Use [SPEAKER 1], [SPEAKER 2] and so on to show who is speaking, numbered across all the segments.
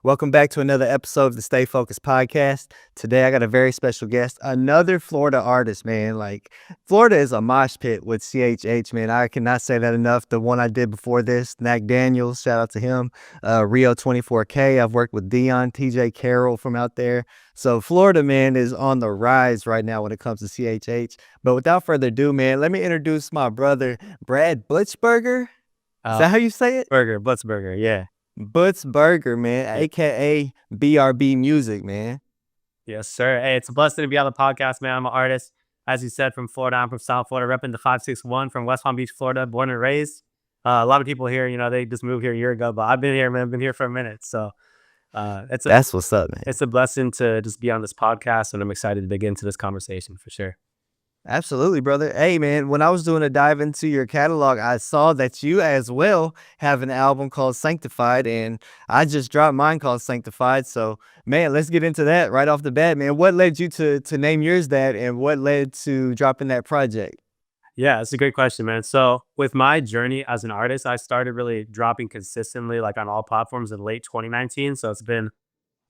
[SPEAKER 1] Welcome back to another episode of the Stay Focused podcast. Today I got a very special guest, another Florida artist, man. Like Florida is a mosh pit with CHH, man. I cannot say that enough. The one I did before this, Nac Daniels, shout out to him. Rio 24K. I've worked with Dion, TJ Carroll from out there. So Florida, man, is on the rise right now when it comes to CHH. But without further ado, man, let me introduce my brother, Brad Blitzberger. Is
[SPEAKER 2] Uh,
[SPEAKER 1] that how you say it?
[SPEAKER 2] Blitzburger, yeah.
[SPEAKER 1] Butts Burger, man,
[SPEAKER 2] Yeah.
[SPEAKER 1] aka BRB Music, man.
[SPEAKER 2] Yes, sir. Hey, it's a blessing to be on the podcast, man. I'm an artist, as you said, from Florida. I'm from South Florida, repping the 561 from West Palm Beach, Florida, born and raised. A lot of people here, they just moved here a year ago, but I've been here, man. I've been here for a minute. So it's a
[SPEAKER 1] That's what's up, man.
[SPEAKER 2] it's a blessing to just be on this podcast, and I'm excited to dig into this conversation for sure.
[SPEAKER 1] Absolutely, brother. Hey, man, when I was doing a dive into your catalog, I saw that you as well have an album called Sanctified, and I just dropped mine called Sanctified. So, man, let's get into that right off the bat, man. What led you to name yours that, and what led to dropping that project?
[SPEAKER 2] Yeah, it's a great question, man. So with my journey as an artist, I started really dropping consistently, like on all platforms in late 2019. So it's been,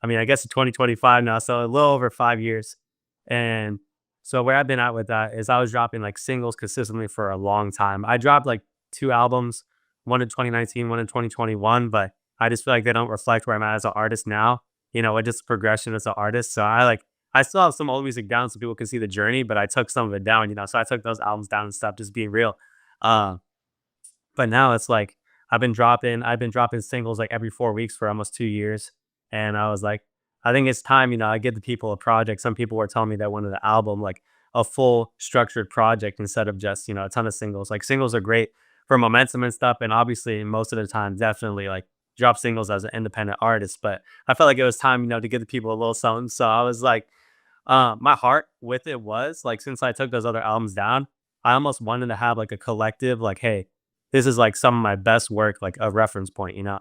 [SPEAKER 2] I guess it's 2025 now, so a little over 5 years. And so where I've been at with that is I was dropping like singles consistently for a long time. I dropped like two albums, one in 2019, one in 2021, but I just feel like they don't reflect where I'm at as an artist now, with just progression as an artist. So I still have some old music down so people can see the journey, but I took some of it down, so I took those albums down and stuff, just being real. Uh, but now it's like I've been dropping singles like every 4 weeks for almost 2 years. And I was like, I think it's time, I give the people a project. Some people were telling me they wanted an album, like a full structured project instead of just, a ton of singles. Like singles are great for momentum and stuff. And obviously most of the time, definitely like drop singles as an independent artist. But I felt like it was time, to give the people a little something. So I was like, my heart with it was like, since I took those other albums down, I almost wanted to have like a collective, like, hey, this is like some of my best work, like a reference point. Um,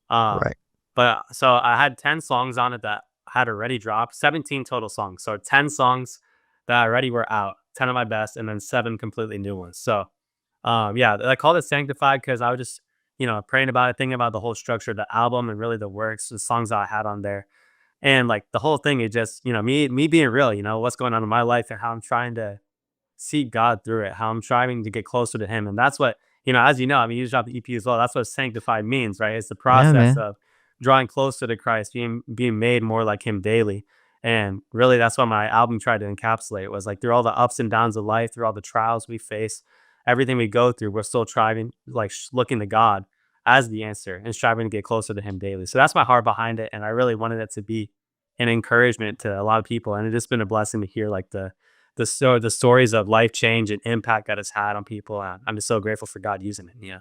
[SPEAKER 1] Right.
[SPEAKER 2] but so I had 10 songs on it that had already dropped, 17 total songs. So 10 songs that already were out, 10 of my best, and then seven completely new ones. So yeah, I called it Sanctified because I was just, praying about it, thinking about the whole structure of the album and really the works, the songs that I had on there. And like the whole thing is just, me being real, what's going on in my life and how I'm trying to seek God through it, how I'm striving to get closer to Him. And that's what, as you dropped the EP as well. That's what sanctified means, right? It's the
[SPEAKER 1] Yeah,
[SPEAKER 2] process
[SPEAKER 1] man.
[SPEAKER 2] of drawing closer to Christ, being made more like Him daily. And really, that's what my album tried to encapsulate was like through all the ups and downs of life, through all the trials we face, everything we go through, we're still striving, like looking to God as the answer and striving to get closer to Him daily. So that's my heart behind it. And I really wanted it to be an encouragement to a lot of people. And it's just been a blessing to hear like the stories of life change and impact that it's had on people. I'm just so grateful for God using it. Yeah.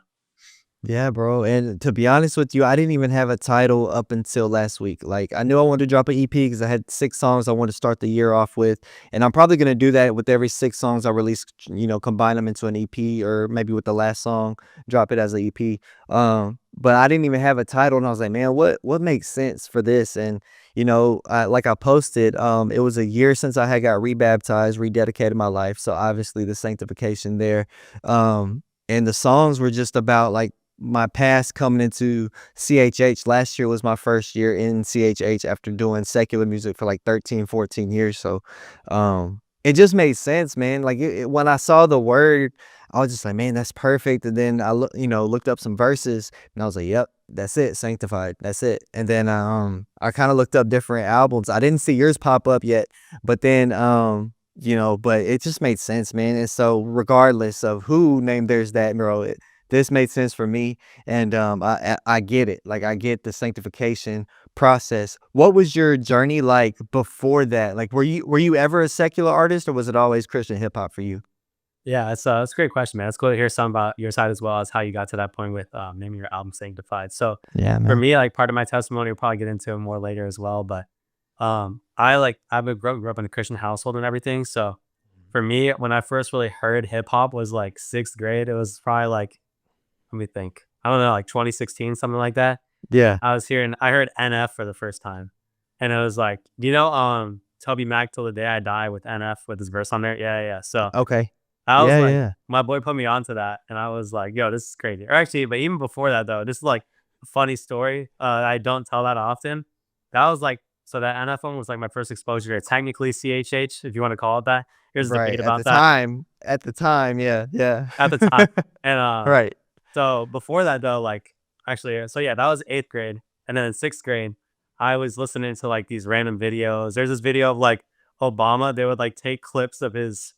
[SPEAKER 1] Yeah, bro. And to be honest with you, I didn't even have a title up until last week. Like, I knew I wanted to drop an EP because I had 6 songs I wanted to start the year off with. And I'm probably going to do that with every 6 songs I release, combine them into an EP, or maybe with the last song, drop it as an EP. But I didn't even have a title. And I was like, man, what makes sense for this? And, like I posted, it was a year since I had got rebaptized, rededicated my life. So obviously the sanctification there. And the songs were just about like, my past coming into CHH. Last year was my first year in CHH after doing secular music for like 13, 14 years. So it just made sense, man. Like when I saw the word, I was just like, man, that's perfect. And then looked up some verses and I was like, yep, that's it, Sanctified. That's it. And then I kind of looked up different albums. I didn't see yours pop up yet, but then but it just made sense, man. And so regardless of who named theirs that, bro, this made sense for me, and I get it. Like I get the sanctification process. What was your journey like before that? Like, were you ever a secular artist, or was it always Christian hip hop for you?
[SPEAKER 2] Yeah. It's a great question, man. It's cool to hear some about your side as well as how you got to that point with naming your album Sanctified. So
[SPEAKER 1] Yeah,
[SPEAKER 2] for
[SPEAKER 1] man.
[SPEAKER 2] me, like part of my testimony, we'll probably get into it more later as well. But I grew up in a Christian household and everything. So for me, when I first really heard hip hop was like sixth grade. It was probably like, let me think. I don't know, like 2016, something like that.
[SPEAKER 1] Yeah.
[SPEAKER 2] I heard NF for the first time. And it was like, Toby Mac Till the Day I Die with NF with his verse on there. Yeah, yeah. So
[SPEAKER 1] Okay.
[SPEAKER 2] I was
[SPEAKER 1] Yeah,
[SPEAKER 2] like,
[SPEAKER 1] yeah.
[SPEAKER 2] my boy put me onto that. And I was like, yo, this is crazy. Or actually, but even before that though, this is like a funny story. I don't tell that often. that was like, so that NF1 was like my first exposure to technically CHH, if you want to call it that. Here's the
[SPEAKER 1] Right.
[SPEAKER 2] debate about that
[SPEAKER 1] At the time, yeah, yeah.
[SPEAKER 2] at the time. And
[SPEAKER 1] Right.
[SPEAKER 2] so before that though, like actually, so yeah, that was 8th grade. And then in 6th grade, I was listening to like these random videos. There's this video of like Obama. They would like take clips of his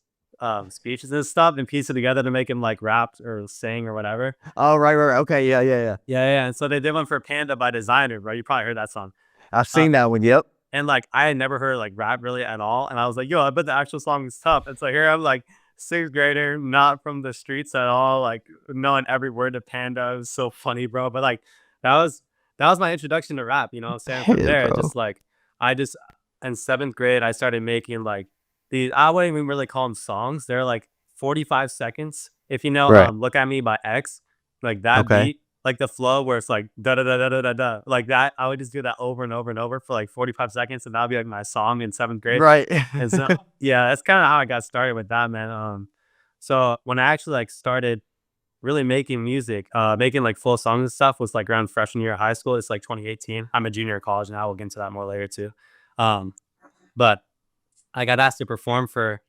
[SPEAKER 2] speeches and stuff and piece it together to make him like rap or sing or whatever.
[SPEAKER 1] Oh, right. Okay, yeah, yeah, yeah.
[SPEAKER 2] Yeah, yeah. And so they did one for Panda by Designer, bro. You probably heard that song.
[SPEAKER 1] I've
[SPEAKER 2] Uh,
[SPEAKER 1] seen that one, yep.
[SPEAKER 2] and like I had never heard like rap really at all. And I was like, yo, I bet the actual song is tough. And so here I'm like 6th grader, not from the streets at all, like knowing every word of Panda. It was so funny, bro. But like that was that was my introduction to rap, you know what I'm saying? From
[SPEAKER 1] Yeah,
[SPEAKER 2] there,
[SPEAKER 1] bro.
[SPEAKER 2] just like I just in 7th grade, I started making like these, I wouldn't even really call them songs. They're like 45 seconds. If you know
[SPEAKER 1] Right.
[SPEAKER 2] Look at Me by X, like that
[SPEAKER 1] Okay.
[SPEAKER 2] beat, like the flow where it's like da da da da da da da, like that. I would just do that over and over and over for like 45 seconds, and that'll be like my song in 7th grade.
[SPEAKER 1] Right.
[SPEAKER 2] And so yeah, that's kind of how I got started with that, man. So when I actually like started really making music, making like full songs and stuff was like around freshman year of high school. It's like 2018. I'm a junior in college now. We'll get into that more later too. Um, but I got asked to perform for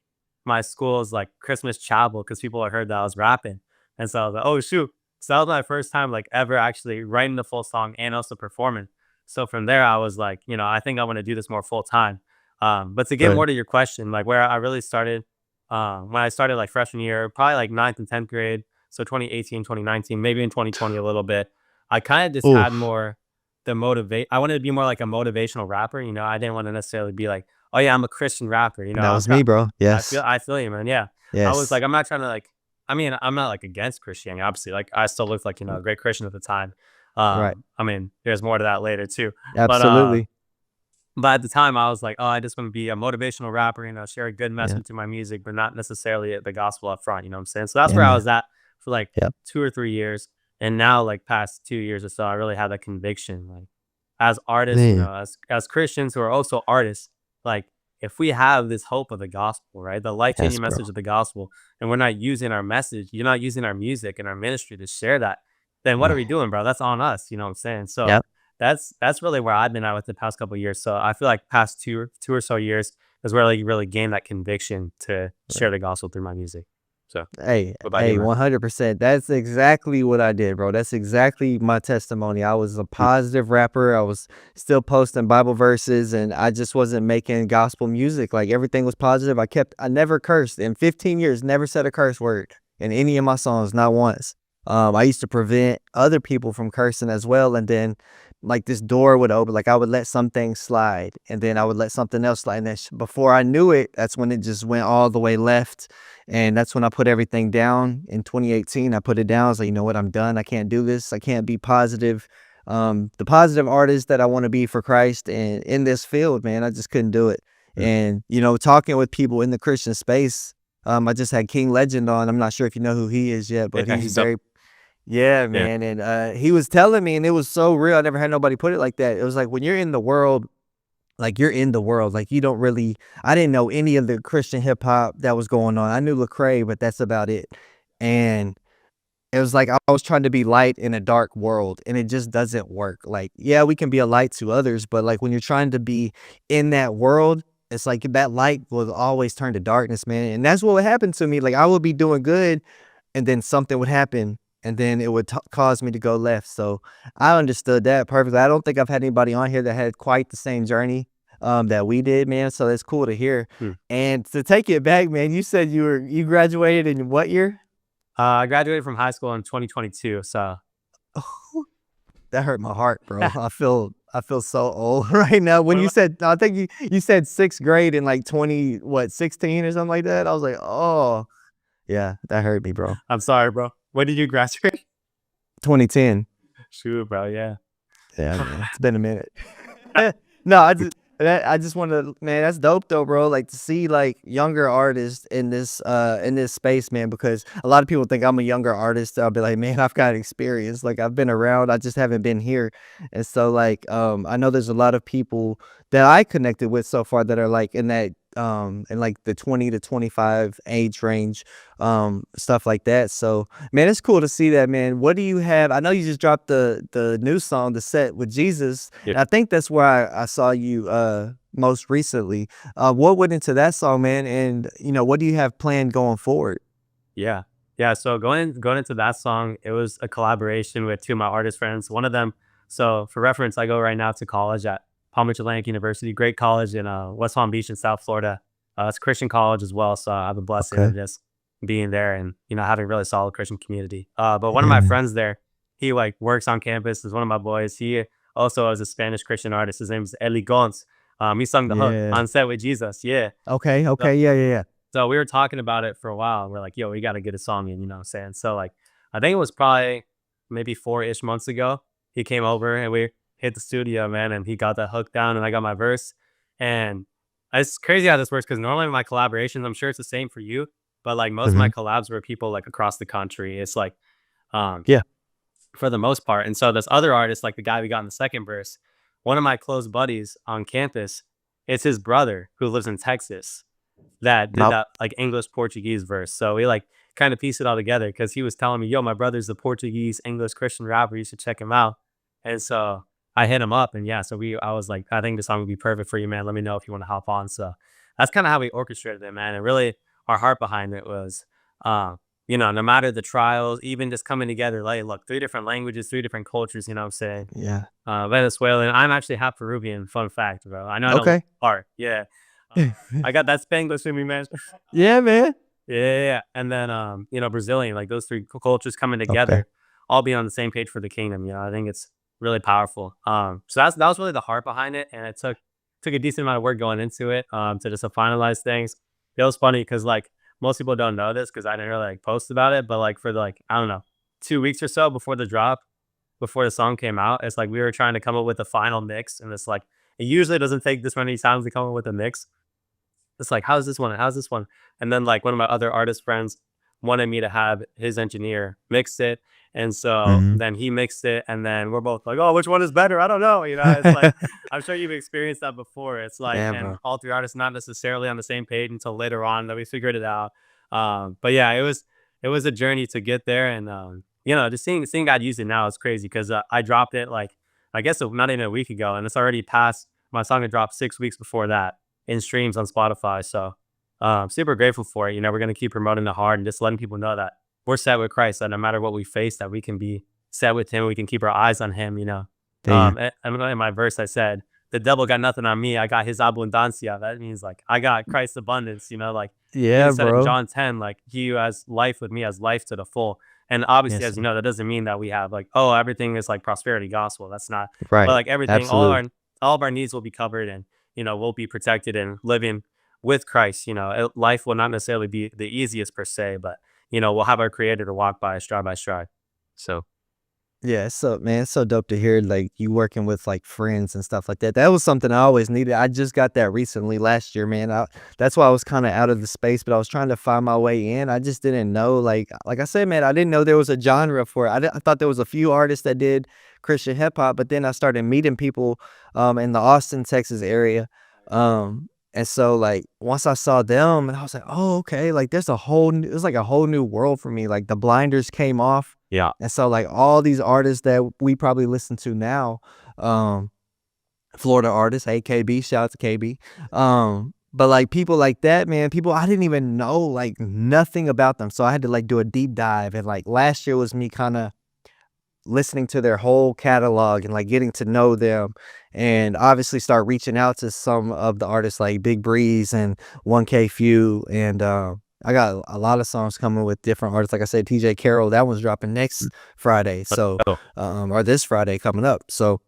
[SPEAKER 2] my school's like Christmas chapel because people had heard that I was rapping. And so I was like, oh shoot. So that was my first time like ever actually writing the full song and also performing. So from there I was like, you know, I think I want to do this more full time. But to get
[SPEAKER 1] Right.
[SPEAKER 2] more to your question, like where I really started, when I started like freshman year, probably like 9th and 10th grade. So 2018, 2019, maybe in 2020 a little bit. I kind of just had
[SPEAKER 1] Oof.
[SPEAKER 2] more I wanted to be more like a motivational rapper. You know, I didn't want to necessarily be like, oh yeah, I'm a Christian rapper. You know,
[SPEAKER 1] That
[SPEAKER 2] I'm
[SPEAKER 1] was
[SPEAKER 2] trying.
[SPEAKER 1] me, bro. Yes.
[SPEAKER 2] I feel you, man. Yeah, I was
[SPEAKER 1] Yes.
[SPEAKER 2] like, I'm not trying to like. I mean, I'm not like against Christianity. Obviously, like I still looked like, you know, a great Christian at the time.
[SPEAKER 1] Right.
[SPEAKER 2] I mean, there's more to that later too. But
[SPEAKER 1] Absolutely.
[SPEAKER 2] but at the time, I was like, oh, I just want to be a motivational rapper. You know, share a good
[SPEAKER 1] Yeah.
[SPEAKER 2] message through my music, but not necessarily the gospel up front. You know what I'm saying? So that's
[SPEAKER 1] Yeah,
[SPEAKER 2] where I
[SPEAKER 1] man.
[SPEAKER 2] was at for like
[SPEAKER 1] Yep.
[SPEAKER 2] 2 or 3 years, and now like past 2 years or so, I really had that conviction, like as artists, you
[SPEAKER 1] Man.
[SPEAKER 2] know, as Christians who are also artists, like if we have this hope of the gospel, right, the life
[SPEAKER 1] Yes,
[SPEAKER 2] changing
[SPEAKER 1] bro.
[SPEAKER 2] message of the gospel, and we're not using our message, you're not using our music and our ministry to share that, then what are
[SPEAKER 1] Mm.
[SPEAKER 2] we doing, bro? That's on us. You know what I'm saying? So
[SPEAKER 1] Yep.
[SPEAKER 2] that's really where I've been at with the past couple of years. So I feel like past two or so years is where like you really gain that conviction to share the gospel through my music. So what about you, man?
[SPEAKER 1] 100%. That's exactly what I did, bro. That's exactly my testimony. I was a
[SPEAKER 2] Mm,
[SPEAKER 1] positive rapper. I was still posting Bible verses, and I just wasn't making gospel music. Like everything was positive. I never cursed in 15 years, never said a curse word in any of my songs, not once. I used to prevent other people from cursing as well. And then like this door would open, like I would let some things slide and then I would let something else slide. And then before I knew it, that's when it just went all the way left. And that's when I put everything down in 2018. I put it down. I was like, you know what? I'm done. I can't do this. I can't be positive. The positive artist that I want to be for Christ and in this field, man, I just couldn't do it.
[SPEAKER 2] mm.
[SPEAKER 1] And, you know, talking with people in the Christian space, I just had King Legend on. I'm not sure if you know who he is yet, but
[SPEAKER 2] Yeah,
[SPEAKER 1] he's
[SPEAKER 2] he's up.
[SPEAKER 1] very, yeah,
[SPEAKER 2] Yeah.
[SPEAKER 1] man. And he was telling me, and it was so real. I never had nobody put it like that. It was like when you're in the world, like you're in the world, like you don't really, I didn't know any of the Christian hip hop that was going on. I knew Lecrae, but that's about it. And it was like I was trying to be light in a dark world, and it just doesn't work. Like, yeah, we can be a light to others, but like when you're trying to be in that world, it's like that light will always turn to darkness, man. And that's what would happen to me. Like I would be doing good, and then something would happen, and then it would cause me to go left. So I understood that perfectly. I don't think I've had anybody on here that had quite the same journey that we did, man. So it's cool to hear.
[SPEAKER 2] Mm.
[SPEAKER 1] And to take it back, man, you said you graduated in what year?
[SPEAKER 2] I graduated from high school in 2022. So
[SPEAKER 1] That hurt my heart, bro. I feel so old right now. When
[SPEAKER 2] what
[SPEAKER 1] you
[SPEAKER 2] about,
[SPEAKER 1] said, I think you said 6th grade in like 20, what, 16 or something like that. I was like, oh, yeah, that hurt me, bro.
[SPEAKER 2] I'm sorry, bro. When did you graduate?
[SPEAKER 1] 2010.
[SPEAKER 2] Shoot, bro. Yeah.
[SPEAKER 1] Yeah, man, it's been a minute. No, I just want to, man, that's dope though, bro. Like to see like younger artists in this space, man, because a lot of people think I'm a younger artist. I'll be like, man, I've got experience. Like I've been around, I just haven't been here. And so like I know there's a lot of people that I connected with so far that are like in that in like the 20 to 25 age range, stuff like that. So, man, it's cool to see that, man. What do you have? I know you just dropped the new song, The Set with Jesus,
[SPEAKER 2] Yeah.
[SPEAKER 1] and I think that's where I saw you most recently. What went into that song, man? And what do you have planned going forward?
[SPEAKER 2] Yeah. Yeah, so going into that song, it was a collaboration with two of my artist friends. One of them, so for reference, I go right now to college at Palm Beach Atlantic University, great college in West Palm Beach in South Florida. It's a Christian college as well, so I have the blessing
[SPEAKER 1] Okay.
[SPEAKER 2] of just being there and having a really solid Christian community. But one of
[SPEAKER 1] Yeah,
[SPEAKER 2] my
[SPEAKER 1] man.
[SPEAKER 2] friends there, he like works on campus. Is one of my boys. He also is a Spanish Christian artist. His name is Eli Gons. He sung the hook
[SPEAKER 1] Yeah.
[SPEAKER 2] on Set with Jesus. Yeah.
[SPEAKER 1] Okay.
[SPEAKER 2] So
[SPEAKER 1] Okay. Yeah. Yeah. Yeah.
[SPEAKER 2] so we were talking about it for a while. And we're like, yo, we got to get a song in, you know what I'm saying? So like, I think it was probably maybe 4-ish months ago. He came over and we hit the studio, man, and he got that hook down and I got my verse. And it's crazy how this works because normally my collaborations, I'm sure it's the same for you, but like most of my
[SPEAKER 1] Hmm.
[SPEAKER 2] collabs were people like across the country. It's like, um,
[SPEAKER 1] Yeah.
[SPEAKER 2] for the most part. And so this other artist, like the guy we got in the second verse, one of my close buddies on campus, it's his brother who lives in Texas that did
[SPEAKER 1] Nope.
[SPEAKER 2] that like English Portuguese verse. So we like kind of pieced it all together because he was telling me, yo, my brother's the Portuguese English Christian rapper. You should check him out. And so I hit him up and yeah, so I was like, I think the song would be perfect for you, man. Let me know if you want to hop on. So that's kind of how we orchestrated it, man. And really our heart behind it was, uh, no matter the trials, even just coming together, like, look, 3 different languages, 3 different cultures, you know what I'm saying?
[SPEAKER 1] Yeah.
[SPEAKER 2] Venezuelan. I'm actually half Peruvian. Fun fact, bro. I know how to
[SPEAKER 1] Okay.
[SPEAKER 2] art. Yeah. I got that Spanglish in me, man.
[SPEAKER 1] Yeah, man.
[SPEAKER 2] Yeah, yeah, yeah. And then, Brazilian, like those three cultures coming
[SPEAKER 1] Okay.
[SPEAKER 2] together, all being on the same page for the kingdom. I think it's really powerful. So that was really the heart behind it, and it took a decent amount of work going into it, to just to finalize things. It was funny because like most people don't know this because I didn't really like post about it, but like for like I don't know 2 weeks or so before the drop, before the song came out, it's like we were trying to come up with a final mix, and it's like it usually doesn't take this many times to come up with a mix. It's like, how's this one? How's this one? And then like one of my other artist friends wanted me to have his engineer mix it. And so
[SPEAKER 1] Mhm.
[SPEAKER 2] then he mixed it. And then we're both like, oh, which one is better? I don't know. It's like, I'm sure you've experienced that before. It's like,
[SPEAKER 1] Yeah,
[SPEAKER 2] and
[SPEAKER 1] bro.
[SPEAKER 2] all three artists not necessarily on the same page until later on that we figured it out. But yeah, it was a journey to get there. And, just seeing God use it now is crazy because I dropped it like, I guess not even a week ago. And it's already past my song had dropped 6 weeks before that in streams on Spotify. So super grateful for it. We're gonna keep promoting the hard and just letting people know that we're set with Christ, that no matter what we face, that we can be set with Him. We can keep our eyes on Him.
[SPEAKER 1] Damn.
[SPEAKER 2] And in my verse, I said, "The devil got nothing on me. I got His abundancia." That means like I got Christ's abundance. Like He even
[SPEAKER 1] Yeah,
[SPEAKER 2] said it in
[SPEAKER 1] bro.
[SPEAKER 2] John 10, like He who has life with me has life to the full. And obviously,
[SPEAKER 1] Yes,
[SPEAKER 2] as you
[SPEAKER 1] sir.
[SPEAKER 2] know, that doesn't mean that we have like, oh, everything is like prosperity gospel. That's not. But
[SPEAKER 1] Right.
[SPEAKER 2] like everything,
[SPEAKER 1] Absolutely.
[SPEAKER 2] all of our needs will be covered, and we'll be protected and living with Christ. Life will not necessarily be the easiest per se, but we'll have our Creator to walk by stride by stride. So
[SPEAKER 1] Yeah, so man, it's so dope to hear like you working with like friends and stuff like that. That was something I always needed. I just got that recently last year, man. That's why I was kind of out of the space, but I was trying to find my way in. I just didn't know, like I said, man, I didn't know there was a genre for it. I thought there was a few artists that did Christian hip hop, but then I started meeting people in the Austin, Texas area. And so like once I saw them, and I was like, oh, okay, like there's a whole new, it was like a whole new world for me. Like the blinders came off,
[SPEAKER 2] yeah,
[SPEAKER 1] and so, like, all these artists that we probably listen to now, um, Florida artists, hey, KB, shout out to KB. But, like, people like that, man, people I didn't even know, like, nothing about them, so I had to, like, do a deep dive, and, like, last year was me kinda listening to their whole catalog and, like, getting to know them, and obviously start reaching out to some of the artists like Big Breeze and 1K Few, and, I got a lot of songs coming with different artists, like I said, TJ Carroll, that one's dropping next Friday,
[SPEAKER 2] let's
[SPEAKER 1] so,
[SPEAKER 2] go.
[SPEAKER 1] or this Friday coming up, so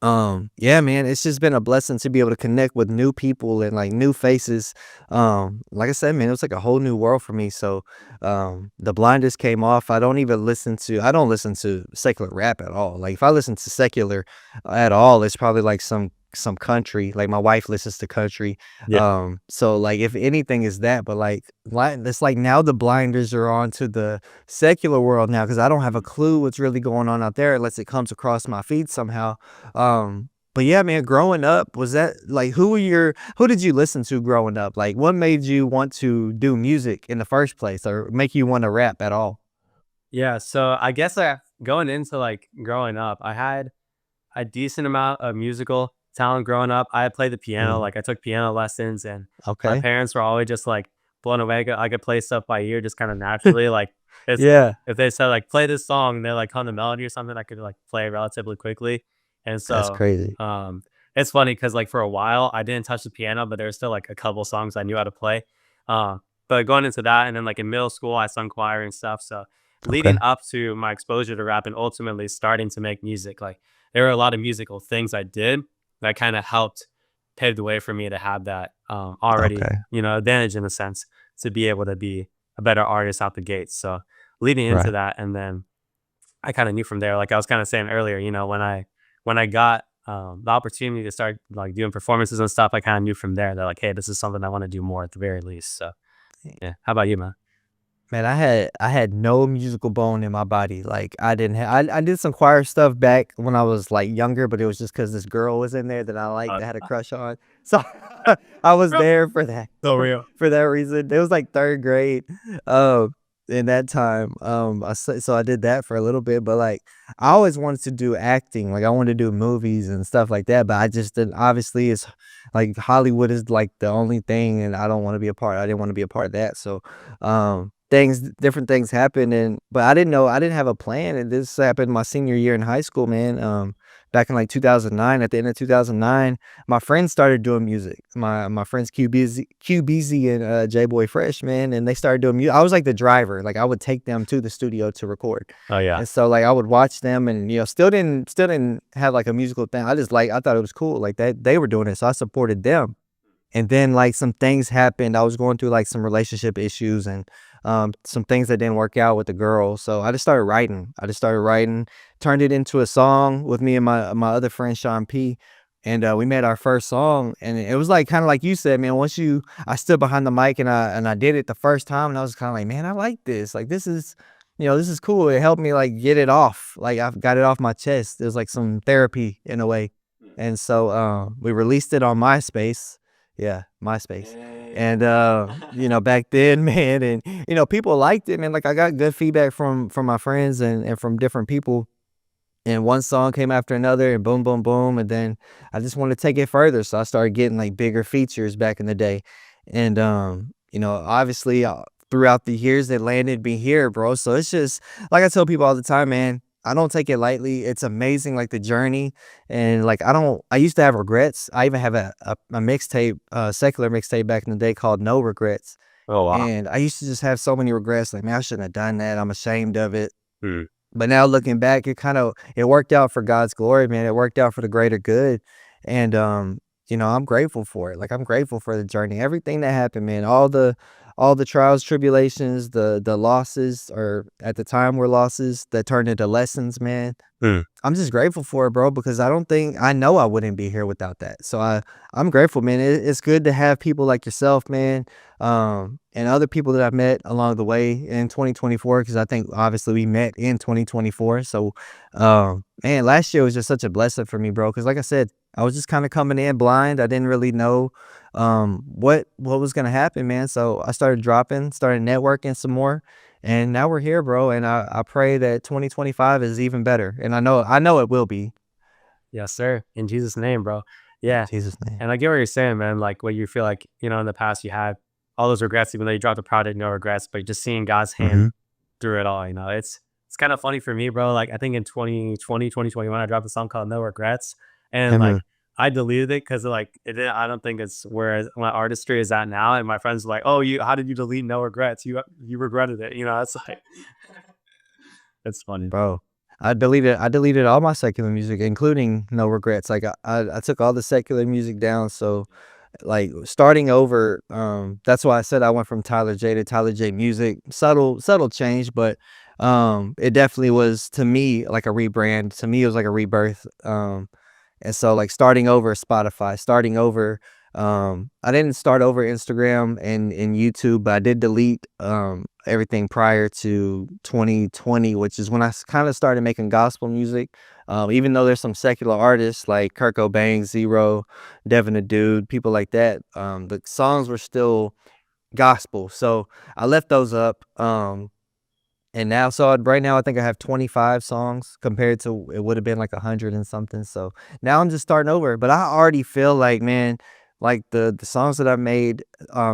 [SPEAKER 1] yeah, man, it's just been a blessing to be able to connect with new people and like new faces. Like I said, man, it was like a whole new world for me. So, the blinders came off. I don't listen to secular rap at all. Like if I listen to secular at all, it's probably like some country. Like my wife listens to country.
[SPEAKER 2] Yeah,
[SPEAKER 1] So like if anything is that, but it's like now the blinders are on to the secular world now because I don't have a clue what's really going on out there unless it comes across my feed somehow. But yeah, man, growing up, was that like who did you listen to growing up? Like what made you want to do music in the first place or make you want to rap at all?
[SPEAKER 2] Yeah, so I guess, going into, like, growing up, I had a decent amount of musical talent growing up. I had played the piano,
[SPEAKER 1] Mm,
[SPEAKER 2] like, I took piano lessons, and my
[SPEAKER 1] okay.
[SPEAKER 2] parents were always just, like, blown away. I could play stuff by ear just kinda naturally, like, it's
[SPEAKER 1] Yeah,
[SPEAKER 2] if they said, like, "Play this song," they're, like, hum the melody or something, I could, like, play relatively quickly, and
[SPEAKER 1] that's
[SPEAKER 2] so,
[SPEAKER 1] crazy.
[SPEAKER 2] um, it's funny because like, for a while, I didn't touch the piano, but there was still, like, a couple songs I knew how to play, uh, but going into that and then, like, in middle school, I sung choir and stuff, so leading
[SPEAKER 1] Okay.
[SPEAKER 2] up to my exposure to rap and ultimately starting to make music, like, there were a lot of musical things I did that kind of helped pave the way for me to have that already,
[SPEAKER 1] Okay.
[SPEAKER 2] advantage in a sense to be able to be a better artist out the gates. So leading into
[SPEAKER 1] Right.
[SPEAKER 2] that, and then I kind of knew from there, like I was kind of saying earlier, when I got the opportunity to start like doing performances and stuff, I kind of knew from there that like, hey, this is something I want to do more at the very least. So yeah, how about you, man?
[SPEAKER 1] Man, I had no musical bone in my body. Like I didn't have I did some choir stuff back when I was like younger, but it was just because this girl was in there that I liked,
[SPEAKER 2] Uh,
[SPEAKER 1] that had a crush on. So I was
[SPEAKER 2] real,
[SPEAKER 1] there for that
[SPEAKER 2] so real.
[SPEAKER 1] for that reason. It was like third grade. In that time. So I did that for a little bit, but like I always wanted to do acting. Like I wanted to do movies and stuff like that, but I just didn't obviously it's like Hollywood is like the only thing and I don't want to be a part. I didn't want to be a part of that. So things different things happened and but I didn't know I didn't have a plan and this happened my senior year in high school, man. Back in like 2009, at the end of 2009, my friends started doing music. My friends QBZ and J Boy Fresh, man, and they started doing music. I was like the driver. Like I would take them to the studio to record.
[SPEAKER 2] Oh yeah.
[SPEAKER 1] And so like I would watch them and still didn't have like a musical thing. I thought it was cool like that they were doing it. So I supported them. And then, like, some things happened. I was going through, like, some relationship issues and, some things that didn't work out with the girl, so I just started writing. I just started writing, turned it into a song with me and my other friend, Sean P, and, we made our first song, and it was, like, kinda like you said, man, once you I stood behind the mic and I did it the first time, and I was kinda like, "Man, I like this. Like, this is cool." It helped me, like, get it off. Like, I've got it off my chest. It was like some therapy in a way, and so, we released it on MySpace. Yeah, MySpace.
[SPEAKER 2] Hey.
[SPEAKER 1] And, back then, man, and, people liked it, man, like, I got good feedback from my friends and from different people, and one song came after another and boom, boom, boom, and then I just wanted to take it further, so I started getting, like, bigger features back in the day, and, obviously, throughout the years, it landed me here, bro, so it's just like I tell people all the time, man, I don't take it lightly, it's amazing, like, the journey, and, like, I used to have regrets, I even have a mixtape, secular mixtape back in the day called No Regrets,
[SPEAKER 2] Oh wow.
[SPEAKER 1] and I used to just have so many regrets, like, "Man, I shouldn't have done that, I'm ashamed of it."
[SPEAKER 2] Hmm.
[SPEAKER 1] But now looking back, it worked out for God's glory, man. It worked out for the greater good. And I'm grateful for it. Like I'm grateful for the journey. Everything that happened, man. All the trials, tribulations, the losses or at the time were losses that turned into lessons, man.
[SPEAKER 2] Hmm.
[SPEAKER 1] I'm just grateful for it, bro, because I know I wouldn't be here without that. So I'm grateful, man. It's good to have people like yourself, man, and other people that I've met along the way in 2024, because I think obviously we met in 2024. So, man, last year was just such a blessing for me, bro. Because like I said, I was just kind of coming in blind. I didn't really know what was gonna happen, man. So I started dropping, started networking some more, and now we're here, bro, and I pray that 2025 is even better, and I know it will be.
[SPEAKER 2] Yes, sir. In Jesus' name, bro.
[SPEAKER 1] In
[SPEAKER 2] Yeah.
[SPEAKER 1] Jesus' name.
[SPEAKER 2] And I get what you're saying, man. Like what you feel like, in the past you had all those regrets, even though you dropped the product, no regrets, but just seeing God's hand
[SPEAKER 1] Mhm.
[SPEAKER 2] through it all, it's kind of funny for me, bro. Like I think in 2020, 2021, I dropped a song called No Regrets. And
[SPEAKER 1] Amen.
[SPEAKER 2] like I deleted it because like I don't think it's where my artistry is at now. And my friends were like, oh, how did you delete No Regrets? You regretted it. It's like it's funny.
[SPEAKER 1] Bro, I deleted all my secular music, including No Regrets, like, I took all the secular music down, so, like, starting over, that's why I said I went from Tyler J to Tyler J Music. Subtle change, but, it definitely was, to me, like a rebrand. To me, it was like a rebirth, and so, like, starting over Spotify, starting over, I didn't start over Instagram and YouTube, but I did delete, everything prior to 2020, which is when I kinda started making gospel music. Even though there's some secular artists like Kurt Cobain, Zero, Devin the Dude, people like that, the songs were still gospel. So I left those up. And now, so right now, I think I have 25 songs compared to it would have been like 100 and something. So now I'm just starting over. But I already feel like, man, like the songs that I made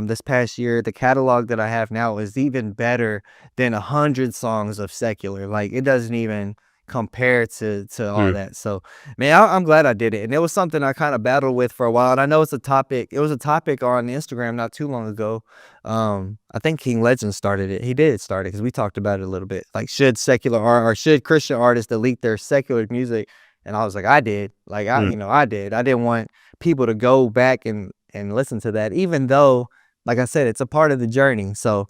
[SPEAKER 1] this past year, the catalog that I have now is even better than 100 songs of secular. Like it doesn't even compare to all
[SPEAKER 2] Mm,
[SPEAKER 1] that. So man, I'm glad I did it. And it was something I kind of battled with for a while. And I know it's a topic. It was a topic on Instagram not too long ago. I think King Legend started it. He did start it because we talked about it a little bit. Like, should secular art or should Christian artists delete their secular music? And I was like, I did. Like,
[SPEAKER 2] mm.
[SPEAKER 1] I did. I didn't want people to go back and listen to that, even though, like I said, it's a part of the journey. So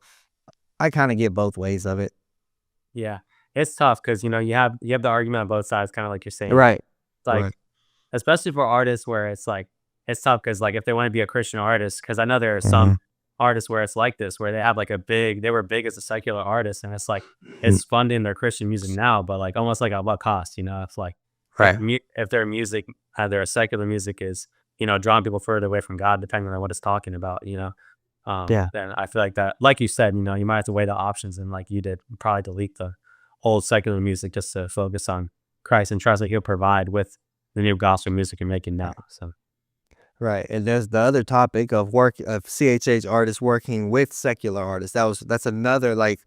[SPEAKER 1] I kind of get both ways of it.
[SPEAKER 2] Yeah. It's tough because, you have the argument on both sides, kinda like you're saying.
[SPEAKER 1] Right.
[SPEAKER 2] Like,
[SPEAKER 1] Right.
[SPEAKER 2] especially for artists where it's tough because, like, if they wanna be a Christian artist, because I know there are
[SPEAKER 1] Mhm.
[SPEAKER 2] some artists where it's like this, where they have, like, they were big as a secular artist, and it's like,
[SPEAKER 1] Mm.
[SPEAKER 2] it's funding their Christian music now, but, like, almost like at what cost, If, like,
[SPEAKER 1] Right.
[SPEAKER 2] if their music, their secular music is, drawing people further away from God, depending on what it's talking about,
[SPEAKER 1] Yeah.
[SPEAKER 2] then I feel like that, like you said, you might have to weigh the options, and like you did, probably delete the old secular music just to focus on Christ and trust that He'll provide with the new gospel music you're making now. So,
[SPEAKER 1] Right, and there's the other topic of CHH artists working with secular artists. That's another like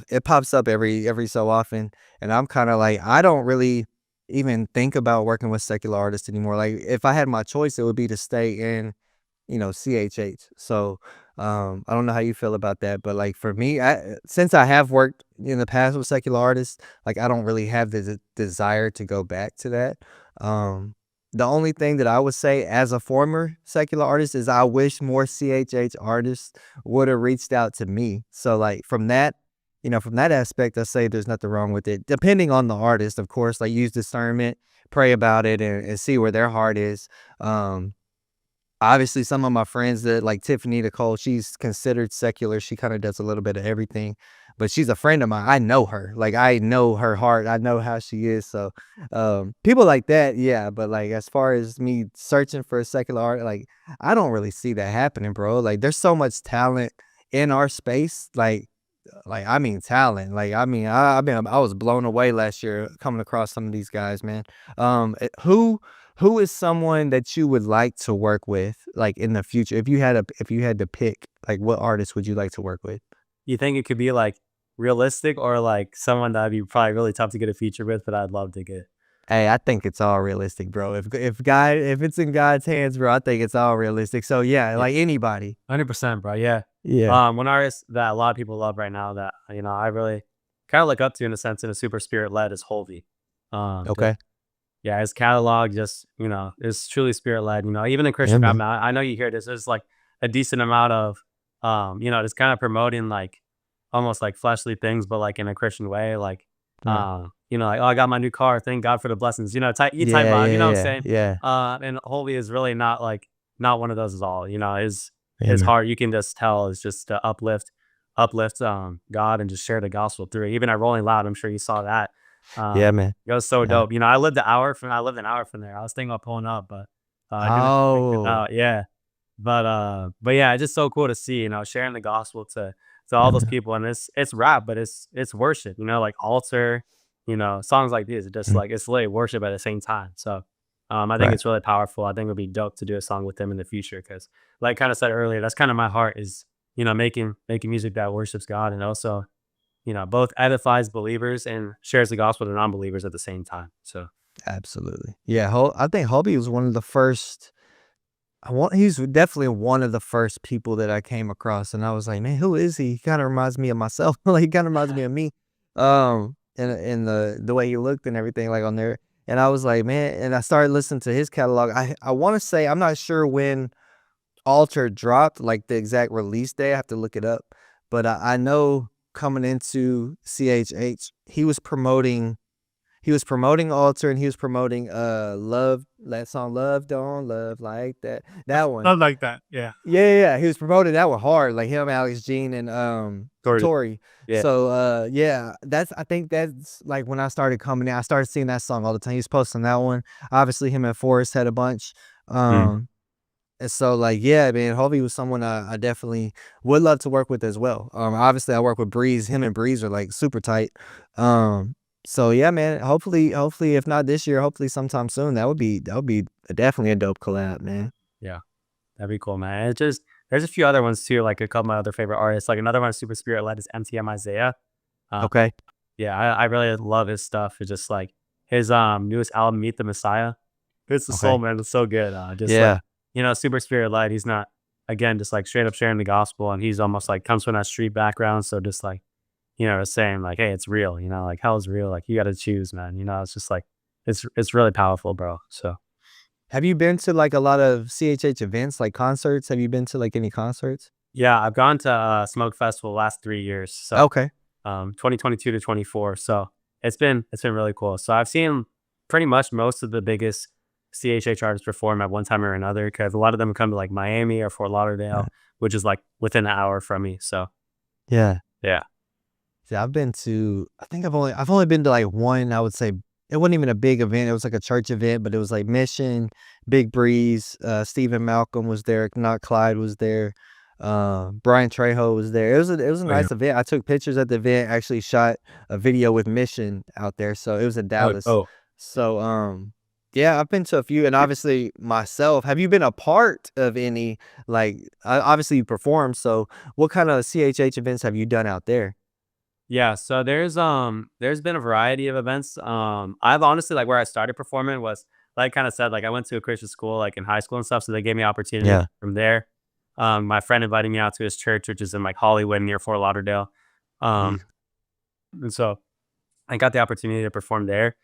[SPEAKER 1] it pops up every so often, and I'm kind of like I don't really even think about working with secular artists anymore. Like if I had my choice, it would be to stay in CHH. So, I don't know how you feel about that, but like for me, since I have worked in the past with secular artists, like I don't really have the desire to go back to that. Um, the only thing that I would say as a former secular artist is I wish more CHH artists would have reached out to me. So like from that aspect, I say there's nothing wrong with it. Depending on the artist, of course, like use discernment, pray about it and see where their heart is. Um, Obviously, some of my friends that like Tiffany Nicole, she's considered secular. She kind of does a little bit of everything, but she's a friend of mine. I know her. Like I know her heart. I know how she is. So people like that, yeah. But like as far as me searching for a secular art, like I don't really see that happening, bro. Like there's so much talent in our space. Like I mean talent. Like I mean I was blown away last year coming across some of these guys, man. Who is someone that you would like to work with like in the future? If you had to pick, like what artist would you like to work with?
[SPEAKER 2] you think it could be like realistic or like someone that'd be probably really tough to get a feature with, but I'd love to get?
[SPEAKER 1] Hey, I think it's all realistic, bro. If it's in God's hands, bro, I think it's all realistic. So yeah,
[SPEAKER 2] Yeah,
[SPEAKER 1] like anybody.
[SPEAKER 2] 100%, bro. Yeah.
[SPEAKER 1] Yeah.
[SPEAKER 2] One artist that a lot of people love right now that I really kind of look up to in a sense, in a super spirit led, is Holvey. Just
[SPEAKER 1] Okay.
[SPEAKER 2] Yeah, his catalog just, is truly spirit led. Even in
[SPEAKER 1] Yeah,
[SPEAKER 2] Christian rap,
[SPEAKER 1] man.
[SPEAKER 2] now I know you hear this. There's like a decent amount of, just kind of promoting like almost like fleshly things, but like in a Christian way. Like,
[SPEAKER 1] Right.
[SPEAKER 2] like, oh, I got my new car. Thank God for the blessings. Type
[SPEAKER 1] Yeah,
[SPEAKER 2] vibe. You know
[SPEAKER 1] yeah,
[SPEAKER 2] what I'm
[SPEAKER 1] yeah,
[SPEAKER 2] saying?
[SPEAKER 1] yeah.
[SPEAKER 2] And Holy is really not one of those at all.
[SPEAKER 1] Yeah,
[SPEAKER 2] His
[SPEAKER 1] man.
[SPEAKER 2] heart, you can just tell, is just to uplift God and just share the gospel through it. Even at Rolling Loud, I'm sure you saw that.
[SPEAKER 1] Yeah, man.
[SPEAKER 2] It was so
[SPEAKER 1] Yeah.
[SPEAKER 2] dope. I lived an hour from there. I was thinking about pulling up, but I didn't make it
[SPEAKER 1] Oh.
[SPEAKER 2] out. Yeah. But yeah, it's just so cool to see, sharing the gospel to all
[SPEAKER 1] Yeah,
[SPEAKER 2] those
[SPEAKER 1] man.
[SPEAKER 2] people. And it's rap, but it's worship, like altar, songs like these. It's just
[SPEAKER 1] Mhm.
[SPEAKER 2] like it's literally worship at the same time. So I think
[SPEAKER 1] Right.
[SPEAKER 2] it's really powerful. I think it would be dope to do a song with them in the future because, like kind of said earlier, that's kind of my heart is, making music that worships God and also, both edifies believers and shares the gospel to non-believers at the same time. So
[SPEAKER 1] Absolutely. Yeah, I think Hobie was one of the first he's definitely one of the first people that I came across, and I was like, "Man, who is he?" He kinda reminds me of myself, like, he kinda reminds me of me, in the way he looked and everything, like, on there, and I was like, "Man," and I started listening to his catalog. I wanna say I'm not sure when Alter dropped, like, the exact release day, I have to look it up, but I know coming into CHH, he was promoting Altar and he was promoting Love, that song Love Don't Love Like That. That one.
[SPEAKER 2] Something like that. Yeah.
[SPEAKER 1] Yeah, yeah, yeah. He was promoting that one hard, like him, Alex Jean, and
[SPEAKER 2] Sort of.
[SPEAKER 1] Tori.
[SPEAKER 2] Yeah.
[SPEAKER 1] So yeah, I think that's like when I started coming in, I started seeing that song all the time. He was posting that one. Obviously, him and Forrest had a bunch.
[SPEAKER 2] Mm.
[SPEAKER 1] And so like, yeah, man, Hovey was someone I definitely would love to work with as well. Obviously I work with Breeze. Him and Breeze are like super tight. Um, so yeah, man, hopefully if not this year, hopefully sometime soon. That would be definitely a dope collab, man.
[SPEAKER 2] Yeah. That'd be cool, man. It's just there's a few other ones too, like a couple of my other favorite artists. Like another one super spirit led is MTM Isaiah. Uh,
[SPEAKER 1] Okay.
[SPEAKER 2] yeah, I really love his stuff. It's just like his newest album, Meet the Messiah. It's the soul,
[SPEAKER 1] Okay.
[SPEAKER 2] man. It's so good. Just like,
[SPEAKER 1] Yeah.
[SPEAKER 2] super spirit led. He's not again just like straight up sharing the gospel, and he's almost like comes from that street background. So just like, saying like, hey, it's real, like hell is real. Like you gotta choose, man. It's just like it's really powerful, bro. So
[SPEAKER 1] Have you been to like a lot of CHH events, like concerts? Have you been to like any concerts?
[SPEAKER 2] yeah, I've gone to Smoke Festival the last 3 years. So
[SPEAKER 1] Okay.
[SPEAKER 2] 2022 to 24. So it's been really cool. So I've seen pretty much most of the biggest CHH artists perform at one time or another because a lot of them come to like Miami or Fort
[SPEAKER 1] Yeah.
[SPEAKER 2] Lauderdale, which is like within an hour from me. So
[SPEAKER 1] Yeah.
[SPEAKER 2] yeah.
[SPEAKER 1] Yeah, I've been to I think I've only been to like one, I would say it wasn't even a big event. It was like a church event, but it was like Mission, Big Breeze, Stephen Malcolm was there, not Clyde was there, Brian Trejo was there. It was a
[SPEAKER 2] Oh yeah.
[SPEAKER 1] nice event. I took pictures at the event, actually shot a video with Mission out there. So it was in
[SPEAKER 2] Oh,
[SPEAKER 1] Dallas.
[SPEAKER 2] oh
[SPEAKER 1] So yeah, I've been to a few and obviously myself. Have you been a part of any like obviously you perform, so what kind of CHH events have you done out there?
[SPEAKER 2] yeah. So there's been a variety of events. I've honestly like where I started performing was like kind of said like I went to a Christian school like in high school and stuff, so they gave me opportunity
[SPEAKER 1] Yeah.
[SPEAKER 2] from there. My friend invited me out to his church, which is in like Hollywood near Fort Lauderdale.
[SPEAKER 1] Mm,
[SPEAKER 2] Um, and so I got the opportunity to perform there,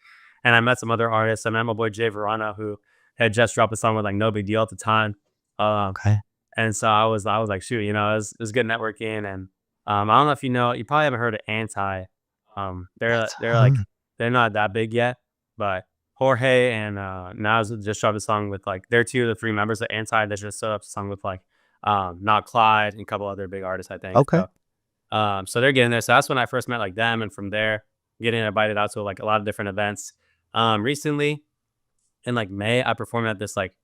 [SPEAKER 2] and I met some other artists. I met my boy Jay Verana, who had just dropped a song with like No Big Deal at the time. Um,
[SPEAKER 1] okay.
[SPEAKER 2] and so I was like, shoot, it was good networking. And I don't know if you probably haven't heard of Anti. They're like
[SPEAKER 1] That's
[SPEAKER 2] they're not that big yet, but Jorge and Nas just dropped a song with like they're two of the three members of Anti that just set up a song with like not Clyde and a couple other big artists, I think.
[SPEAKER 1] okay.
[SPEAKER 2] So they're getting there. So that's when I first met like them, and from there, getting invited out to like a lot of different events. Recently in like May, I performed at this like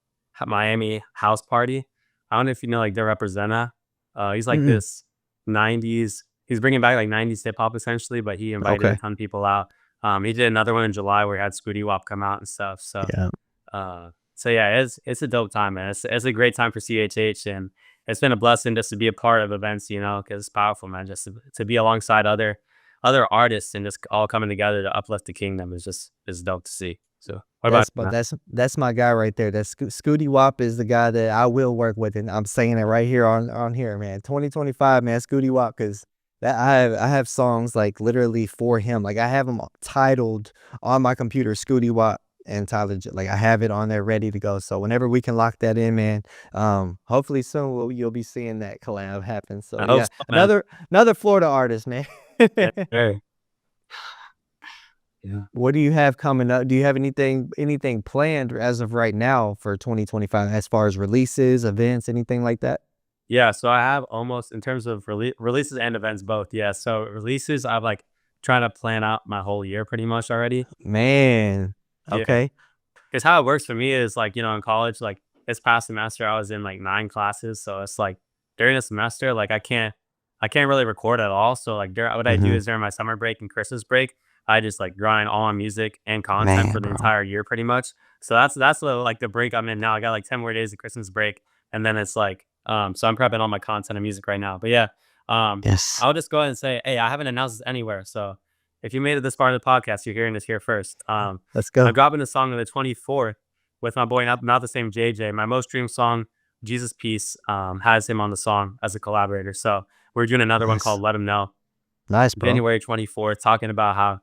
[SPEAKER 2] Miami house party. I don't know if you know like the Representa. He's like
[SPEAKER 1] Mm-mm.
[SPEAKER 2] this '90s. He's bringing back like '90s hip hop essentially, but he invited a
[SPEAKER 1] Okay.
[SPEAKER 2] ton of people out. He did another one in July where he had Scooty Wop come out and stuff.
[SPEAKER 1] Yeah.
[SPEAKER 2] So yeah, it's a dope time, man. It's a great time for CHH, and it's been a blessing just to be a part of events, because it's powerful, man. Just to be alongside other artists and just all coming together to uplift the kingdom is dope to see. So what about
[SPEAKER 1] That's
[SPEAKER 2] you,
[SPEAKER 1] but
[SPEAKER 2] man?
[SPEAKER 1] that's my guy right there. That's Scooty Wop is the guy that I will work with, and I'm saying it right here on here, man. 2025, man, Scooty Wop, because that I have songs like literally for him. Like I have them titled on my computer, Scooty Wop and Tyler. Like I have it on there ready to go. So whenever we can lock that in, man. Hopefully soon you'll be seeing that collab happen. So
[SPEAKER 2] I hope
[SPEAKER 1] yeah,
[SPEAKER 2] so, man.
[SPEAKER 1] another Florida artist, man.
[SPEAKER 2] Yeah, sure. Yeah.
[SPEAKER 1] What do you have coming up? Do you have anything planned as of right now for 2025 as far as releases, events, anything like that?
[SPEAKER 2] Yeah, so I have almost in terms of releases and events both. Yeah, so releases I've like trying to plan out my whole year pretty much already.
[SPEAKER 1] Man.
[SPEAKER 2] Yeah.
[SPEAKER 1] Okay.
[SPEAKER 2] 'Cause how it works for me is like, in college, like this past semester I was in like 9 classes. So it's like during the semester, like I can't really record at all. So like what I do
[SPEAKER 1] Mhm.
[SPEAKER 2] is during my summer break and Christmas break, I just like grind all on music and content for
[SPEAKER 1] Man,
[SPEAKER 2] the
[SPEAKER 1] bro.
[SPEAKER 2] entire year pretty much. So that's like the break I'm in now. I got like 10 more days of Christmas break. And then it's like, so I'm prepping all my content and music right now. But yeah,
[SPEAKER 1] Yes.
[SPEAKER 2] I'll just go ahead and say, hey, I haven't announced this anywhere. So if you made it this far in the podcast, you're hearing this here first.
[SPEAKER 1] Let's
[SPEAKER 2] I'm
[SPEAKER 1] go.
[SPEAKER 2] dropping a song on the 24th with my boy, not the same JJ. My most streamed song, Jesus Peace, has him on the song as a collaborator. So we're doing another one
[SPEAKER 1] Nice.
[SPEAKER 2] called Let Him Know,
[SPEAKER 1] Nice, bro.
[SPEAKER 2] January 24th, talking about how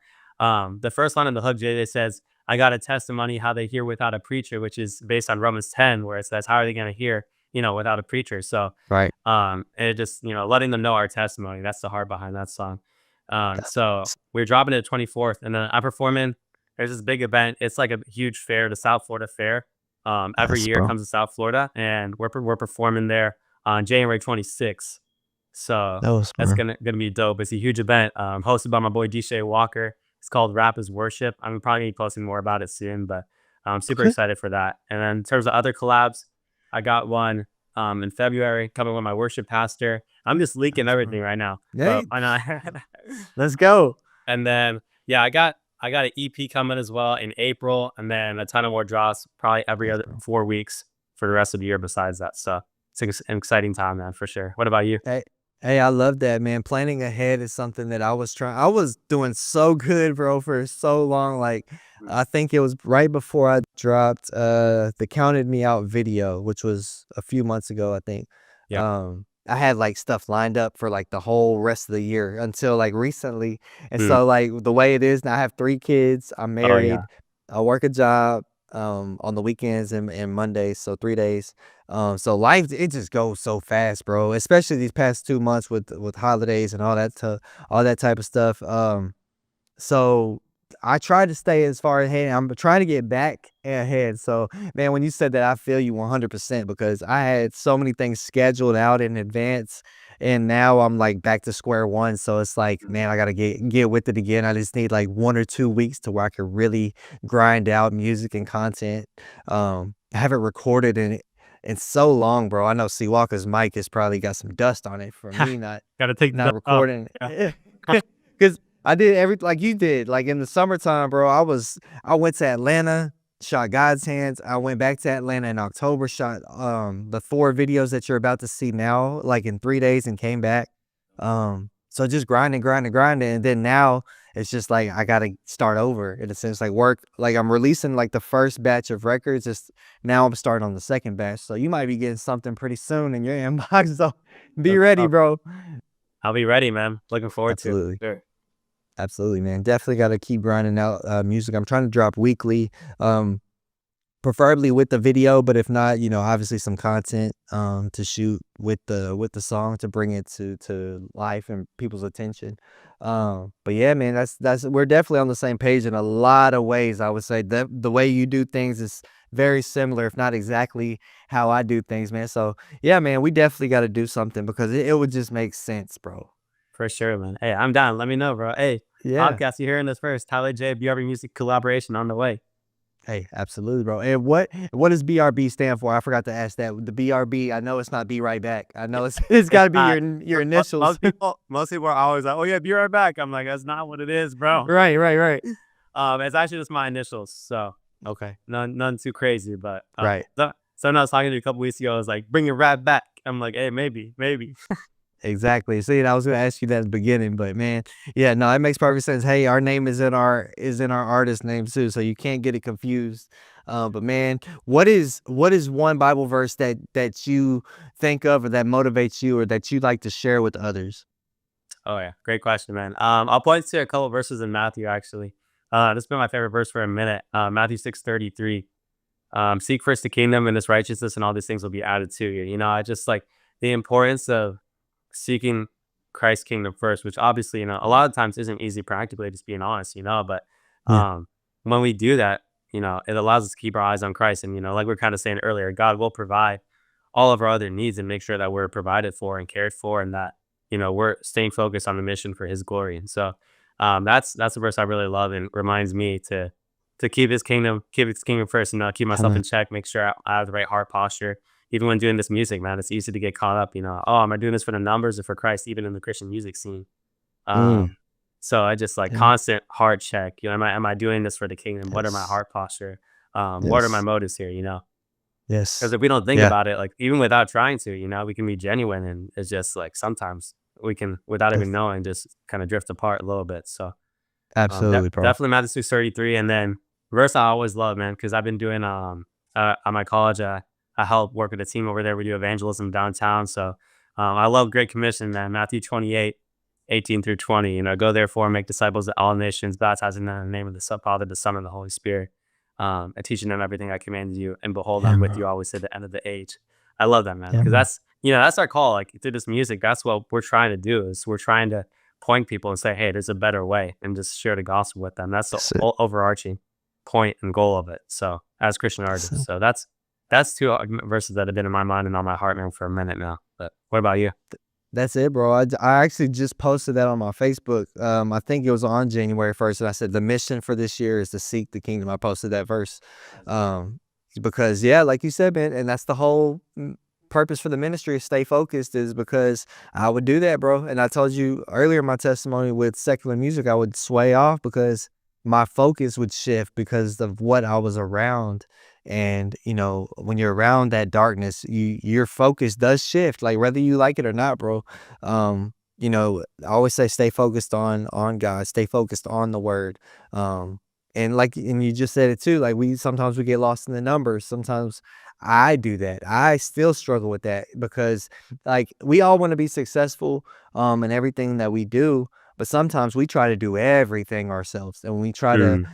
[SPEAKER 2] the first line in the hook, JJ says, I got a testimony how they hear without a preacher, which is based on Romans 10, where it says, how are they going to hear, without a preacher? So
[SPEAKER 1] Right.
[SPEAKER 2] and it just, letting them know our testimony. That's the heart behind that song. So
[SPEAKER 1] That's
[SPEAKER 2] we're dropping it 24th, and then I'm performing. there's this big event. It's like a huge fair, the South Florida Fair. Every
[SPEAKER 1] Yes,
[SPEAKER 2] year it
[SPEAKER 1] bro.
[SPEAKER 2] comes to South Florida, and we're performing there on January 26th. So
[SPEAKER 1] Those,
[SPEAKER 2] that's
[SPEAKER 1] bro.
[SPEAKER 2] gonna be dope. It's a huge event, hosted by my boy DJ Walker. It's called Rap is Worship. I'm probably gonna be posting more about it soon, but I'm super
[SPEAKER 1] Okay.
[SPEAKER 2] excited for that. And then in terms of other collabs, I got one in February coming with my worship pastor. I'm just leaking
[SPEAKER 1] Nice, bro.
[SPEAKER 2] everything right now, but
[SPEAKER 1] Hey,
[SPEAKER 2] why not?
[SPEAKER 1] let's go.
[SPEAKER 2] And then yeah, I got an EP coming as well in April, and then a ton of more drops probably every
[SPEAKER 1] Yes,
[SPEAKER 2] other
[SPEAKER 1] bro.
[SPEAKER 2] 4 weeks for the rest of the year. Besides that, so it's an exciting time, man, for sure. What about you?
[SPEAKER 1] Hey, hey, I love that, man. Planning ahead is something that I was doing so good, bro, for so long. Like,
[SPEAKER 2] Mm.
[SPEAKER 1] I think it was right before I dropped the Counted Me Out video, which was a few months ago, I think.
[SPEAKER 2] Yeah.
[SPEAKER 1] I had like stuff lined up for like the whole rest of the year until like recently. And
[SPEAKER 2] Mm.
[SPEAKER 1] so like the way it is now, I have 3 kids, I'm
[SPEAKER 2] Oh yeah.
[SPEAKER 1] married, I work a job on the weekends and Mondays, so 3 days. So life it just goes so fast, bro. Especially these past 2 months with holidays and all that type of stuff. So I try to stay as far ahead. I'm trying to get back ahead. So man, when you said that, I feel you 100% because I had so many things scheduled out in advance, and now I'm like back to square one. So it's like,
[SPEAKER 2] Mm.
[SPEAKER 1] man, I gotta get with it again. I just need like 1 or 2 weeks to where I can really grind out music and content. I haven't recorded in so long, bro. I know C Walker's mic has probably got some dust on it for me
[SPEAKER 2] Gotta take the
[SPEAKER 1] not
[SPEAKER 2] dust off.
[SPEAKER 1] recording.
[SPEAKER 2] Yeah.
[SPEAKER 1] Cause I did like you did. Like in the summertime, bro, I went to Atlanta, shot God's Hands. I went back to Atlanta in October, shot the 4 videos that you're about to see now, like in 3 days and came back. So just grinding, grinding, grinding. And then now it's just like I gotta start over in a sense, like work like I'm releasing like the first batch of records. It's now I'm starting on the second batch. So you might be getting something pretty soon in your inbox. So be
[SPEAKER 2] That's
[SPEAKER 1] ready,
[SPEAKER 2] tough.
[SPEAKER 1] bro.
[SPEAKER 2] I'll be ready, man. Looking forward to it.
[SPEAKER 1] Absolutely.
[SPEAKER 2] Sure.
[SPEAKER 1] Absolutely, man. Definitely got to keep grinding out music. I'm trying to drop weekly, preferably with the video, but if not, obviously some content to shoot with the song to bring it to life and people's attention. But yeah, man, that's we're definitely on the same page in a lot of ways. I would say that the way you do things is very similar, if not exactly how I do things, man. So yeah, man, we definitely got to do something because it would just make sense, bro.
[SPEAKER 2] For sure, man. Hey, I'm down. Let me know, bro. Hey,
[SPEAKER 1] Yeah.
[SPEAKER 2] podcast, you hearing this first? Tyler J, BRB Music collaboration on the way.
[SPEAKER 1] Hey, absolutely, bro. And what does BRB stand for? I forgot to ask that. The BRB, I know it's not be right back. I know it's it's got
[SPEAKER 2] It's
[SPEAKER 1] to be
[SPEAKER 2] not.
[SPEAKER 1] your initials.
[SPEAKER 2] Most people are always like, "Oh yeah, be right back." I'm like, "That's not what it is, bro."
[SPEAKER 1] Right, right, right.
[SPEAKER 2] It's actually just my initials, so
[SPEAKER 1] Okay.
[SPEAKER 2] none too crazy. But
[SPEAKER 1] Right.
[SPEAKER 2] someone I was talking to a couple weeks ago was like, "Bring it right back." I'm like, "Hey, maybe, maybe."
[SPEAKER 1] Exactly. See, and I was gonna ask you that at the beginning, but man, yeah, no, it makes perfect sense. Hey, our name is in our artist name too, so you can't get it confused. But man, what is one Bible verse that you think of or that motivates you or that you like to share with others?
[SPEAKER 2] Oh yeah, great question, man. I'll point to a couple verses in Matthew actually. This has been my favorite verse for a minute. Matthew 6:33. Seek first the kingdom and its righteousness, and all these things will be added to you. I just like the importance of seeking Christ's kingdom first, which obviously, a lot of times isn't easy practically, just being honest, but
[SPEAKER 1] Yeah.
[SPEAKER 2] when we do that, it allows us to keep our eyes on Christ. And, like we are kind of saying earlier, God will provide all of our other needs and make sure that we're provided for and cared for and that, we're staying focused on the mission for his glory. And so that's a verse I really love and reminds me to keep his kingdom first and keep
[SPEAKER 1] Come
[SPEAKER 2] myself
[SPEAKER 1] on.
[SPEAKER 2] in check, make sure I have the right heart posture even when doing this music, man. It's easy to get caught up, oh, am I doing this for the numbers or for Christ, even in the Christian music scene?
[SPEAKER 1] Mm,
[SPEAKER 2] So I just like
[SPEAKER 1] yeah.
[SPEAKER 2] constant heart check. Am I doing this for the kingdom? What are my
[SPEAKER 1] Yes.
[SPEAKER 2] heart posture? What are my
[SPEAKER 1] Yes.
[SPEAKER 2] motives here? Because
[SPEAKER 1] Yes.
[SPEAKER 2] if we don't think
[SPEAKER 1] Yeah.
[SPEAKER 2] about it, like even without trying to, we can be genuine, and it's just like sometimes we can, without even
[SPEAKER 1] That's
[SPEAKER 2] knowing, just kind of drift apart a little bit. So
[SPEAKER 1] absolutely, bro.
[SPEAKER 2] definitely Matthew 6:33, and then verse I always love, man, because I've been doing at my college. I help work with a team over there. We do evangelism downtown, so I love Great Commission, man. Matthew 28:18 through 20. Go therefore and make disciples of all nations, baptizing them in the name of the Father, the Son, and the Holy Spirit, and teaching them everything I commanded you. And behold,
[SPEAKER 1] Yeah,
[SPEAKER 2] I'm with
[SPEAKER 1] bro.
[SPEAKER 2] you always to the end of the age. I love that, man,
[SPEAKER 1] Yeah,
[SPEAKER 2] because
[SPEAKER 1] man.
[SPEAKER 2] that's our call. Like through this music, that's what we're trying to do. Is we're trying to point people and say, hey, there's a better way, and just share the gospel with them. That's the
[SPEAKER 1] That's it.
[SPEAKER 2] overarching. point and goal of it. So as Christian artists, so that's two verses that have been in my mind and on my heart, man, for a minute now. But what about you?
[SPEAKER 1] That's it, bro. I actually just posted that on my Facebook. I think it was on January 1st, and I said the mission for this year is to seek the kingdom. I posted that verse, um, because yeah, like you said, man, and that's the whole purpose for the ministry is stay focused. Is because I would do that, bro. And I told you earlier in my testimony with secular music, I would sway off because my focus would shift because of what I was around. And when you're around that darkness, your focus does shift, like whether you like it or not, bro. I always say stay focused on God, stay focused on the word. And you just said it too, like we sometimes we get lost in the numbers. Sometimes I do that. I still struggle with that because like we all want to be successful in everything that we do, but sometimes we try to do everything ourselves, and
[SPEAKER 2] Mm,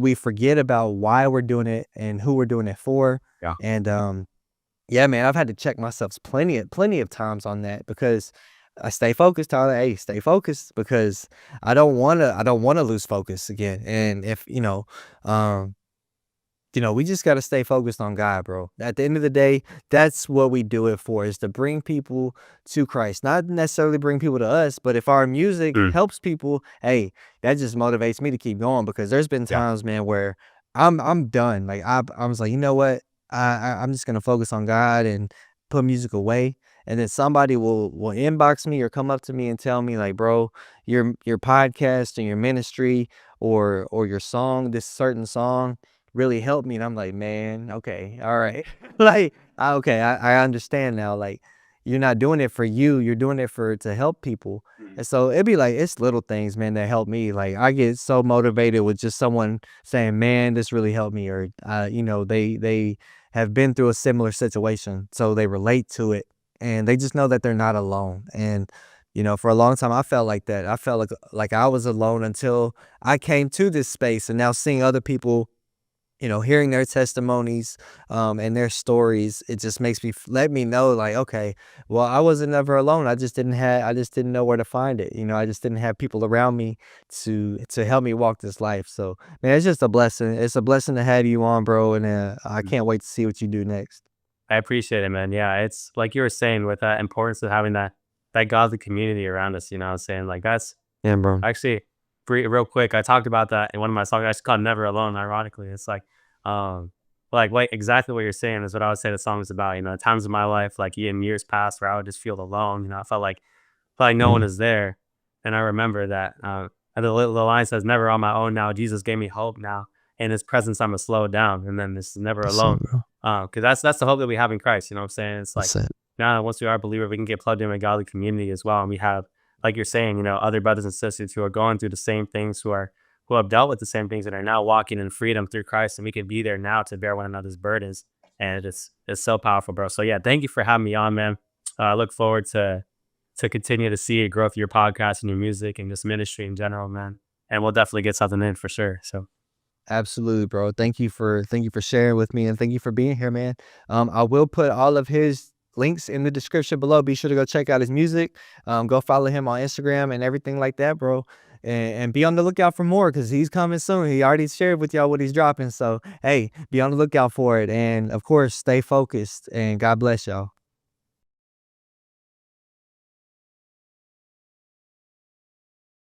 [SPEAKER 1] we forget about why we're doing it and who we're doing it for.
[SPEAKER 2] yeah.
[SPEAKER 1] And yeah, man, I've had to check myself plenty of times on that because I stay focused, Tyler. Hey, stay focused because I don't wanna lose focus again. And if um we just got to stay focused on God, bro. At the end of the day, that's what we do it for, is to bring people to Christ. Not necessarily bring people to us, but if our music
[SPEAKER 2] Mm,
[SPEAKER 1] helps people, hey, that just motivates me to keep going because there's been
[SPEAKER 2] yeah.
[SPEAKER 1] times, man, where I'm done. Like I was like, you know what? I'm just gonna focus on God and put music away. And then somebody will inbox me or come up to me and tell me like, bro, your podcast and your ministry or your song, this certain song really helped me, and I'm like, "Man, okay, alright." Like, okay, I understand now, like, you're not doing it for you, you're doing it for to help people,
[SPEAKER 2] Mm,
[SPEAKER 1] and so it'd be like it's little things, man, that help me, like, I get so motivated with just someone saying, "Man, this really helped me," or, they have been through a similar situation, so they relate to it, and they just know that they're not alone, and, for a long time, I felt like that. I felt like I was alone until I came to this space, and now seeing other people hearing their testimonies, and their stories, it just makes me let me know like, okay, well, I wasn't never alone. I just didn't know where to find it. I just didn't have people around me to help me walk this life. So, man, it's just a blessing. It's a blessing to have you on, bro, and I
[SPEAKER 2] mm.
[SPEAKER 1] can't wait to see what you do next.
[SPEAKER 2] I appreciate it, man. Yeah, it's like you were saying with that importance of having that godly community around us. You know, what I'm saying like that's
[SPEAKER 1] Yeah, bro.
[SPEAKER 2] actually real quick. I talked about that in one of my songs. I just called "Never Alone." Ironically, it's um, like exactly what you're saying is what I would say the song is about. You know, times in my life, like in years past, where I would just feel alone. You know, I felt like no one
[SPEAKER 1] Mhm.
[SPEAKER 2] is there, and I remember that. And the line says, "Never on my own now. Jesus gave me hope now. In His presence, I'ma slow down." And then this is never
[SPEAKER 1] That's it,
[SPEAKER 2] alone.
[SPEAKER 1] bro.
[SPEAKER 2] Because that's the hope that we have in Christ. You know what I'm saying? It's like
[SPEAKER 1] That's it.
[SPEAKER 2] now once we are a believer, we can get plugged in with godly community as well, and we have, like you're saying, other brothers and sisters who are going through the same things, who have dealt with the same things and are now walking in freedom through Christ, and we can be there now to bear one another's burdens. And it's so powerful, bro. So yeah, thank you for having me on, man. I look forward to continue to see it grow through your podcast and your music and just ministry in general, man. And we'll definitely get something in for sure. So
[SPEAKER 1] Absolutely, bro. Thank you for sharing with me, and thank you for being here, man. I will put all of his links in the description below. Be sure to go check out his music. Go follow him on Instagram and everything like that, bro. And be on the lookout for more because he's coming soon. He already shared with y'all what he's dropping. So hey, be on the lookout for it. And of course, stay focused and God bless y'all.